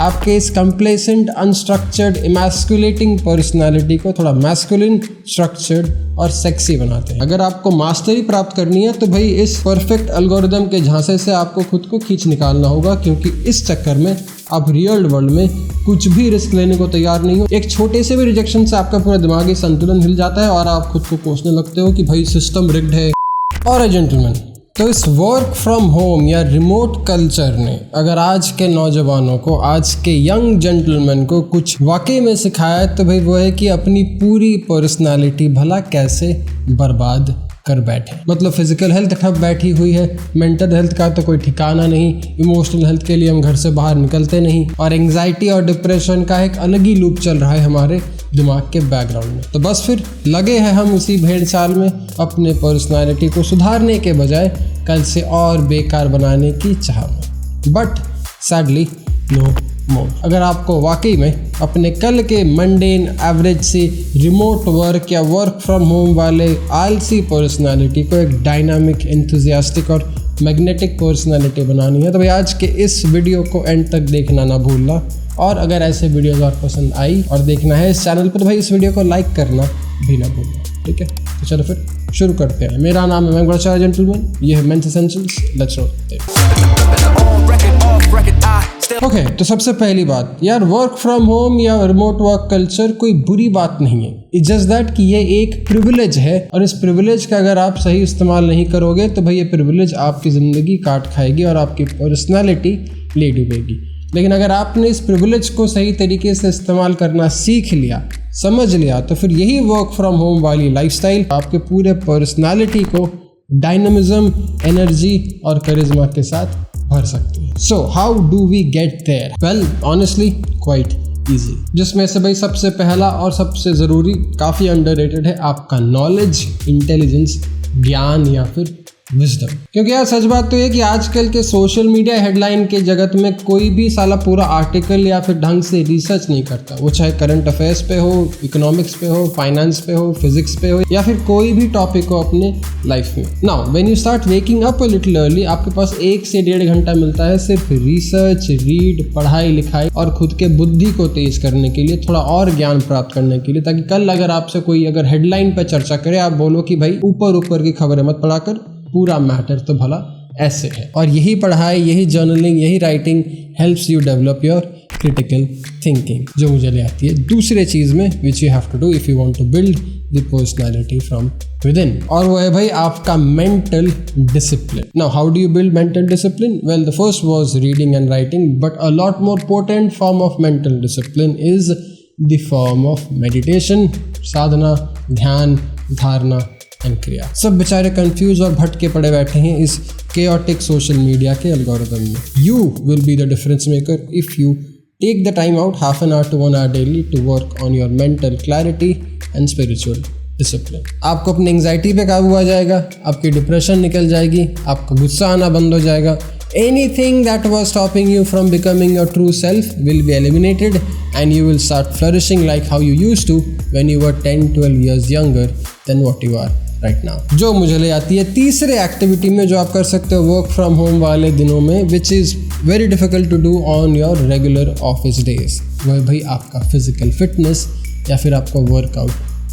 आपके इस complacent, unstructured, इमैस्कुलेटिंग personality को थोड़ा मैस्कुलिन, स्ट्रक्चर्ड और सेक्सी बनाते हैं। अगर आपको मास्टरी प्राप्त करनी है तो भाई इस परफेक्ट एल्गोरिदम के झांसे से आपको खुद को खींच निकालना होगा, क्योंकि इस चक्कर में आप रियल वर्ल्ड में कुछ भी रिस्क लेने को तैयार नहीं हो। एक छोटे से भी रिजेक्शन से आपका पूरा दिमागी संतुलन हिल जाता है और आप खुद को कोसने लगते हो कि भाई सिस्टम रिग्ड है। और जेंटलमैन, तो इस वर्क फ्रॉम होम या रिमोट कल्चर ने अगर आज के नौजवानों को, आज के यंग जेंटलमैन को कुछ वाकई में सिखाया है तो भाई वो है कि अपनी पूरी पर्सनालिटी भला कैसे बर्बाद कर बैठे। मतलब फिजिकल हेल्थ ठप बैठी हुई है, मेंटल हेल्थ का तो कोई ठिकाना नहीं, इमोशनल हेल्थ के लिए हम घर से बाहर निकलते नहीं, और एंग्जाइटी और डिप्रेशन का एक अलग ही लूप चल रहा है हमारे दिमाग के बैकग्राउंड में। तो बस फिर लगे हैं हम उसी भेड़चाल में, अपने पर्सनालिटी को सुधारने के बजाय कल से और बेकार बनाने की चाह में। बट सैडली नो मोर। अगर आपको वाकई में अपने कल के मंडेन, एवरेज से रिमोट वर्क या वर्क फ्रॉम होम वाले आलसी पर्सनालिटी को एक डायनामिक, एंथुसियास्टिक और मैग्नेटिक पर्सनालिटी बनानी है तो भाई आज के इस वीडियो को एंड तक देखना ना भूलना। और अगर ऐसे वीडियोस और पसंद आई और देखना है इस चैनल पर, भाई इस वीडियो को लाइक करना भी ना भूलना। ठीक है, तो चलो फिर शुरू करते हैं। मेरा नाम है मैंगोचार्य जेंटलमैन, ये है मेंस एसेंशियल्स। लेट्स ओके, तो सबसे पहली बात यार, वर्क फ्रॉम होम या रिमोट वर्क कल्चर कोई बुरी बात नहीं है। इट्स जस्ट दैट कि ये एक प्रिविलेज है और इस प्रिविलेज का अगर आप सही इस्तेमाल नहीं करोगे तो भाई ये प्रिविलेज आपकी ज़िंदगी काट खाएगी और आपकी पर्सनैलिटी ले डूबेगी। लेकिन अगर आपने इस प्रिविलेज को सही तरीके से इस्तेमाल करना सीख लिया, समझ लिया, तो फिर यही वर्क फ्रॉम होम वाली लाइफस्टाइल आपके पूरे पर्सनालिटी को डायनामिज्म, एनर्जी और करिश्मा के साथ भर सकती है। So how do we get there? Well honestly quite easy. जिसमें से भाई सबसे पहला और सबसे ज़रूरी, काफ़ी अंडररेटेड है, आपका नॉलेज, इंटेलिजेंस, ज्ञान या फिर विजडम। क्योंकि यार सच बात तो ये कि आजकल के सोशल मीडिया हेडलाइन के जगत में कोई भी साला पूरा आर्टिकल या फिर ढंग से रिसर्च नहीं करता। वो चाहे करंट अफेयर्स पे हो, इकोनॉमिक्स पे हो, फाइनेंस पे हो, फिजिक्स पे हो या फिर कोई भी टॉपिक हो अपने लाइफ में। Now when you start waking up a little early, आपके पास 1 से 1.5 घंटा मिलता है सिर्फ रिसर्च, रीड, पढ़ाई लिखाई और खुद के बुद्धि को तेज करने के लिए, थोड़ा और ज्ञान प्राप्त करने के लिए, ताकि कल अगर आपसे कोई अगर हेडलाइन पर चर्चा करे, आप बोलो कि भाई ऊपर ऊपर की खबरें मत पढ़ा कर, पूरा मैटर तो भला ऐसे है। और यही पढ़ाई, यही जर्नलिंग, यही writing helps you develop your critical thinking, जो मुझे ले आती है दूसरे चीज़ में, which you have to do if you want to build the personality from within. और वो है भाई आपका mental discipline. Now how do you build mental discipline? Well the first was reading and writing, but a lot more potent form of mental discipline is the form of meditation, साधना, ध्यान, धारणा and क्रिया। सब बेचारे confuse और भटके पड़े बैठे हैं इस chaotic सोशल मीडिया के एल्गोरिथम में। You will be the difference maker if you take the time out, half an hour to 1 hour daily, to work on your mental clarity and spiritual discipline. आपको अपनी anxiety पे काबू आ जाएगा, आपकी depression निकल जाएगी, आपका गुस्सा आना बंद हो जाएगा। Anything that was stopping you from becoming your true self will be eliminated and you will start flourishing like how you used to when you were 10-12 years younger than what you are right now. जो मुझे ले आती है तीसरे activity में, जो आप कर सकते हो वर्क फ्रॉम होम वाले दिनों में, which is very difficult to do on your regular office days. वह भाई आपका फिजिकल फिटनेस या फिर आपका वर्कआउट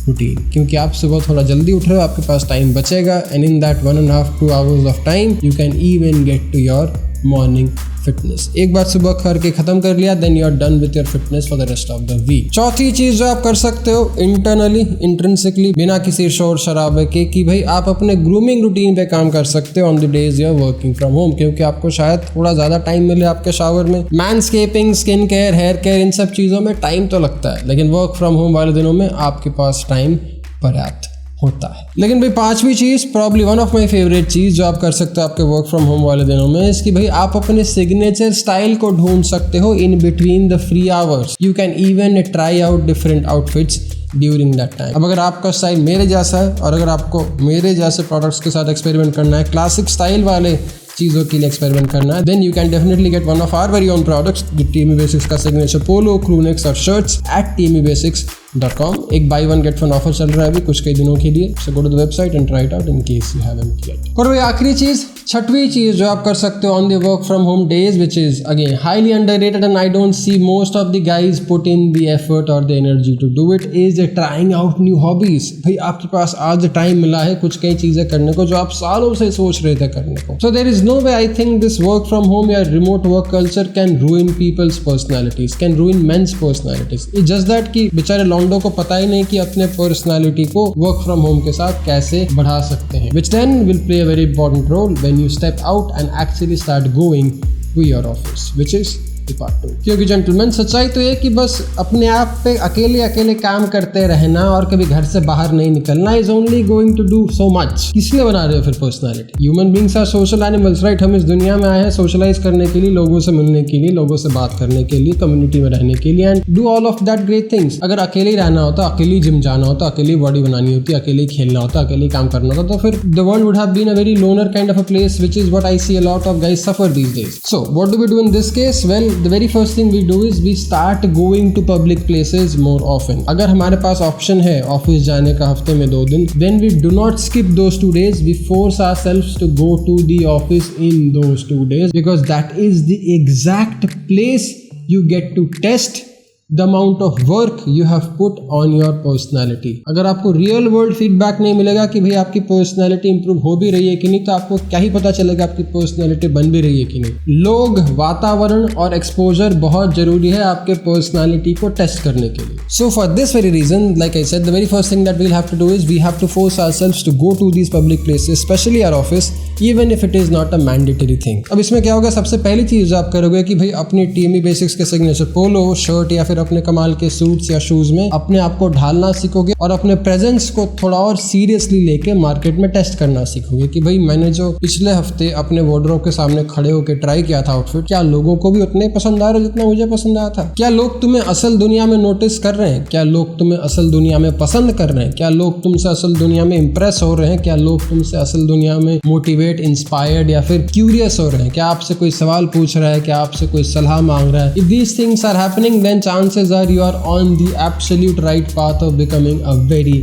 रूटीन। क्योंकि आप सुबह थोड़ा जल्दी उठ रहे हो, आपके पास टाइम बचेगा, and in that 1.5-2 hours of time you can even get to your morning fitness. एक बार सुबह करके खत्म कर लिया, then you are done with your fitness for the rest of the week. चौथी चीज जो आप कर सकते हो इंटरनली, इंट्रिंसिकली, बिना किसी शोर शराबे के, कि भाई आप अपने ग्रूमिंग रूटीन पे काम कर सकते हो on the days you are working from home. क्योंकि आपको शायद थोड़ा ज्यादा टाइम मिले आपके शावर में। मैनस्केपिंग, स्किन केयर, हेयर केयर, इन सब चीजों में टाइम तो लगता है, लेकिन वर्क फ्रॉम होम वाले दिनों में आपके पास टाइम पर्याप्त होता है। लेकिन भाई पांचवी चीज, probably one of my favourite चीज जो आप कर सकते हो आपके वर्क फ्रॉम होम वाले दिनों में, इसकी भाई आप अपने सिग्नेचर स्टाइल को ढूंढ सकते हो in between the free hours. You can even try out different outfits during that time. अब अगर आपका स्टाइल मेरे जैसा है और अगर आपको मेरे जैसे प्रोडक्ट्स के साथ एक्सपेरिमेंट करना है, क्लासिक स्टाइल वाले चीज़ों के लिए एक्सपेरिमेंट करना है, then you can definitely get one of our very own products, the Teamy Basics का सिग्नेचर पोलो, क्रूनेक्स और शर्ट्स एट teamybasics.com। एक buy one get one offer चल रहा है अभी कुछ कई दिनों के लिए, so go to the website and try it out in case you haven't yet. और भाई आखिरी चीज़, छठवीं चीज जो आप कर सकते हो on the work from home days, which is again highly underrated and I don't see most of the guys put in the effort और the energy to do it, is trying out new hobbies. भाई आपके पास आज time मिला है कुछ कई चीजें करने को जो आप सालों से सोच रहे थे करने को। So there is no way I think this work from home या remote work culture can ruin people's personalities, can ruin men's personalities. It's just that कि बेचारे लॉन्डो को पता ही नहीं कि अपने पर्सनैलिटी को वर्क फ्रॉम होम के साथ कैसे बढ़ा सकते हैं, which then will play a very important role when you step out and actually start going to your office, which is part 2। क्योंकि जेंटलमैन सच्चाई तो ये कि बस अपने आप पे अकेले काम करते रहना और कभी घर से बाहर नहीं निकलना is only going to do so much. किस लिए बना रहे हो फिर personality? Human beings are social animals, right? हम इस दुनिया में आए हैं सोशलाइज करने के लिए, लोगों से मिलने के लिए, लोगों से बात करने के लिए, कम्युनिटी में रहने के लिए and do all of that great things. अगर अकेले ही रहना होता, अकेले जिम जाना होता, अकेली बॉडी बनानी होती, अकेले खेलना होता, अकेले काम करना होता, तो फिर the world would have been a very loner kind of a place, which is what I see a lot of guys suffer these days. So what do we do in this case? Well, the very first thing we do is we start going to public places more often. अगर हमारे पास option है office जाने का हफ्ते में 2 दिन, then we do not skip those 2 days. We force ourselves to go to the office in those 2 days because that is the exact place you get to test the amount of work you have put on your personality. अगर आपको real world feedback नहीं मिलेगा कि भाई आपकी personality improve हो भी रही है कि नहीं, तो आपको क्या ही पता चलेगा आपकी पर्सनैलिटी बन भी रही है कि नहीं। लोग, वातावरण और एक्सपोजर बहुत जरूरी है आपके पर्सनैलिटी को टेस्ट करने के लिए। So for this very reason, like I said, the very first thing that we'll have to do is we have to force ourselves to go to these public places, especially our office, even if it is not a mandatory thing. अब इसमें क्या होगा? सबसे पहली चीज आप करोगे कि भाई अपनी टीएमई बेसिक्स के सिग्नेचर पोलो शर्ट या फिर अपने कमाल के सूट्स या शूज में अपने आप को ढालना सीखोगे और अपने प्रेजेंस को थोड़ा और सीरियसली लेके मार्केट में टेस्ट करना सीखोगे कि भाई मैंने जो पिछले हफ्ते अपने वार्डरोब के सामने खड़े होकर ट्राई किया था आउटफिट, क्या लोगों को भी उतने पसंद आ रहे जितना मुझे पसंद आया था? क्या लोग तुम्हें असल दुनिया में नोटिस कर रहे हैं? क्या लोग तुम्हें असल दुनिया में पसंद कर रहे हैं? क्या लोग तुमसे असल दुनिया में इंप्रेस हो रहे हैं? क्या लोग तुमसे असल दुनिया में मोटिवेट, इंस्पायर्ड या फिर क्यूरियस हो रहे हैं? क्या आपसे कोई सवाल पूछ रहा है? क्या आपसे कोई सलाह मांग रहा है? If these things are happening, then chances are you are on the absolute right path of becoming a very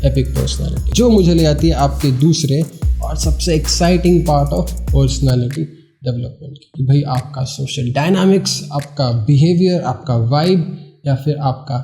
epic personality. जो मुझे ले आती है आपके दूसरे और सबसे exciting part of personality development कि भाई आपका सोशल डायनामिक्स, आपका बिहेवियर, आपका वाइब या फिर आपका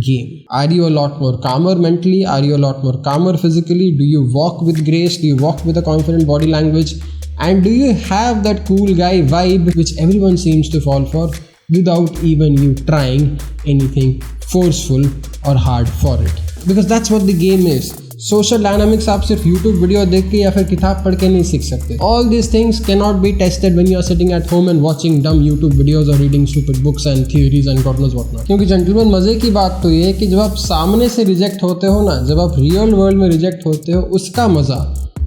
game. Are you a lot more calmer mentally? Are you a lot more calmer physically? Do you walk with grace? Do you walk with a confident body language? And do you have that cool guy vibe which everyone seems to fall for without even you trying anything forceful or hard for it? Because that's what the game is. Social dynamics आप सिर्फ YouTube video देख के या फिर किताब पढ़ के नहीं सीख सकते। All these things can not be tested when you are sitting at home and watching dumb YouTube videos और reading stupid books and theories and god knows what not. क्योंकि जेंटलमैन मजे की बात तो ये है कि जब आप सामने से रिजेक्ट होते हो ना, जब आप रियल वर्ल्ड में रिजेक्ट होते हो, उसका मजा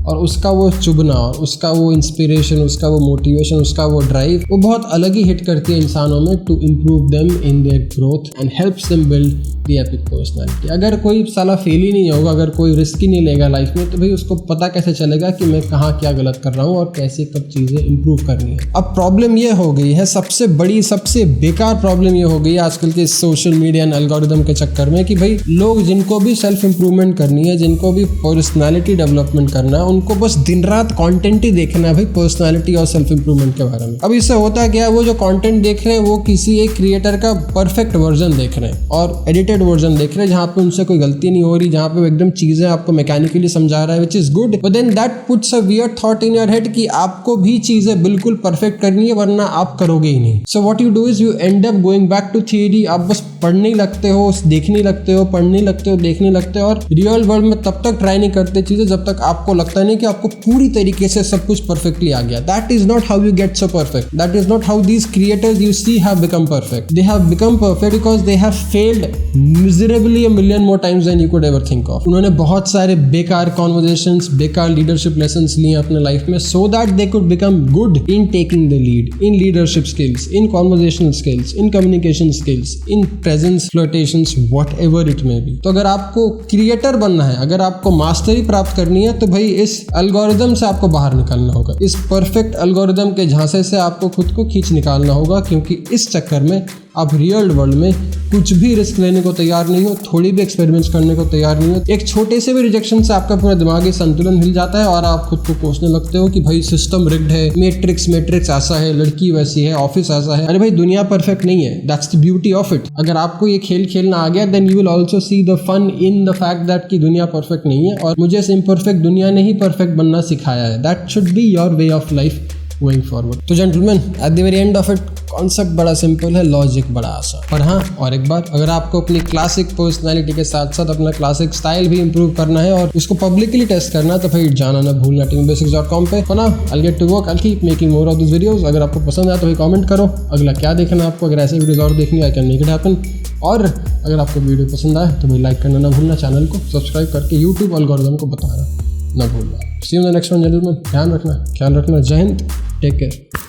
और उसका वो चुभना और उसका वो इंस्पिरेशन, उसका वो मोटिवेशन, उसका वो ड्राइव, वो बहुत अलग ही हिट करती है इंसानों में to improve them in their growth and helps them build the epic personality. अगर कोई साला फेल ही नहीं होगा, अगर कोई रिस्क ही नहीं लेगा लाइफ में, तो भाई उसको पता कैसे चलेगा कि मैं कहाँ क्या गलत कर रहा हूँ और कैसे कब चीज़ें इंप्रूव करनी है। अब प्रॉब्लम ये हो गई है, सबसे बड़ी सबसे बेकार प्रॉब्लम ये हो गई है आजकल के सोशल मीडिया एंड एल्गोरिदम के चक्कर में कि भाई लोग जिनको भी सेल्फ इंप्रूवमेंट करनी है, जिनको भी पर्सनैलिटी डेवलपमेंट करना है, उनको बस दिन रात कंटेंट ही देखना है भाई पर्सनालिटी और सेल्फ इंप्रूवमेंट के बारे में। अब इससे होता क्या है, वो जो कंटेंट देख रहे हैं वो किसी एक क्रिएटर का परफेक्ट वर्जन देख रहे हैं और एडिटेड वर्जन देख रहे हैं जहाँ पे उनसे कोई गलती नहीं हो रही, जहाँ पे वो एकदम चीजें आपको मैकेनिकली समझा रहा है, which is good, but then that puts a weird thought in your head कि आपको भी चीजें बिल्कुल परफेक्ट करनी है वरना आप करोगे ही नहीं। So what you do is you end up going back to theory. आप बस पढ़ने लगते हो, देखने लगते हो, पढ़ने लगते हो, देखने लगते हो और रियल वर्ल्ड में तब तक ट्राई नहीं करते चीजें जब तक आपको लगता नहीं कि आपको पूरी तरीके से सब कुछ परफेक्टली आ गया। That is not how you get so perfect. That is not how these creators you see have become perfect. They have become perfect because they have failed miserably a million more times than you could ever think of. उन्होंने बहुत सारे बेकार conversations, बेकार leadership lessons लिए अपने life में so that they could become good in taking the lead, in leadership skills, in conversational skills, in communication skills, in presence, flirtations, whatever it may be. तो अगर आपको क्रिएटर बनना है, अगर आपको मास्टरी प्राप्त करनी है, तो भाई इस एल्गोरिदम से आपको बाहर निकलना होगा। इस परफेक्ट एल्गोरिदम के झांसे से आपको खुद को खींच निकालना होगा, क्योंकि इस चक्कर में आप रियल वर्ल्ड में कुछ भी रिस्क लेने को तैयार नहीं हो, थोड़ी भी एक्सपेरिमेंट्स करने को तैयार नहीं हो, एक छोटे से भी रिजेक्शन से आपका पूरा दिमागी संतुलन हिल जाता है और आप खुद को कोसने लगते हो कि भाई सिस्टम रिग्ड है, मैट्रिक्स ऐसा है, लड़की वैसी है, ऑफिस ऐसा है। अरे भाई दुनिया परफेक्ट नहीं है, that's the beauty of it. अगर आपको ये खेल खेलना आ गया then you will also see the fun in the fact that कि दुनिया परफेक्ट नहीं है और मुझे इस इम्परफेक्ट दुनिया ने ही परफेक्ट बनना सिखाया है। That should be your way of life going forward. तो gentleman, at the very end of it, concept बड़ा सिंपल है, लॉजिक बड़ा आसान। पर हाँ, और एक बार, अगर आपको अपनी क्लासिक पर्सनालिटी के साथ साथ अपना क्लासिक स्टाइल भी इंप्रूव करना है और उसको पब्लिकली टेस्ट करना है तो फिर जाना ना भूलना teambasics.com पे। For now, I'll get to work, I'll keep making more of these videos। अगर आपको पसंद आया तो भाई कमेंट करो, अगला क्या देखना है आपको, अगर ऐसे वीडियोस और देखनी है I can make it happen। और अगर आपको वीडियो पसंद आए तो भाई लाइक करना ना भूलना, चैनल को सब्सक्राइब करके यूट्यूब एल्गोरिथम को बताना ना भूलना। See you in the next one, gentlemen। ध्यान रखना, ख्याल रखना। जय हिंद, टेक केयर।